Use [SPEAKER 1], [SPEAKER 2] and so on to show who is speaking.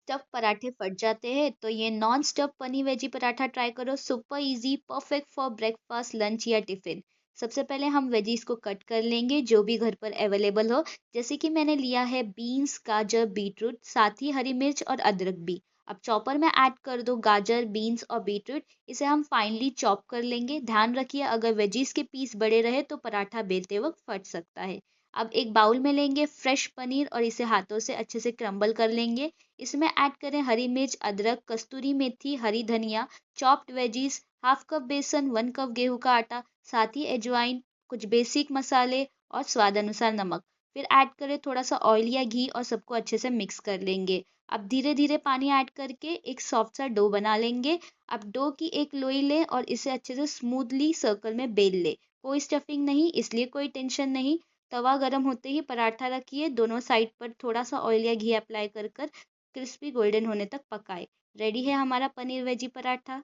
[SPEAKER 1] Stuff पराठे फट जाते हैं तो ये non stuff paneer veggie paratha try करो। Super easy, perfect for breakfast, lunch या टिफिन। सबसे पहले हम वेजीज को कट कर लेंगे जो भी घर पर अवेलेबल हो, जैसे कि मैंने लिया है बीन्स, गाजर, बीटरूट, साथ ही हरी मिर्च और अदरक भी। अब चॉपर में ऐड कर दो गाजर, बीन्स और बीटरूट। इसे हम फाइनली चॉप कर लेंगे। ध्यान रखिए अगर वेजीज के पीस बड़े रहे तो पराठा बेलते वक्त फट सकता है। अब एक बाउल में लेंगे फ्रेश पनीर और इसे हाथों से अच्छे से क्रम्बल कर लेंगे। इसमें ऐड करें हरी मिर्च, अदरक, कस्तूरी मेथी, हरी धनिया, चॉप्ड वेजीज, हाफ कप बेसन, 1 कप गेहूं का आटा, साथ ही अजवाइन, कुछ बेसिक मसाले और स्वाद अनुसार नमक। फिर ऐड करें थोड़ा सा ऑयल या घी और सबको अच्छे से मिक्स कर लेंगे। अब धीरे धीरे पानी ऐड करके एक सॉफ्ट सा डो बना लेंगे। अब डो की एक लोई लें और इसे अच्छे से स्मूथली सर्कल में बेल ले। कोई स्टफिंग नहीं, इसलिए कोई टेंशन नहीं। तवा गर्म होते ही पराठा रखिए, दोनों साइड पर थोड़ा सा ऑयल या घी अप्लाई कर कर क्रिस्पी गोल्डन होने तक पकाए। रेडी है हमारा पनीर वेजी पराठा।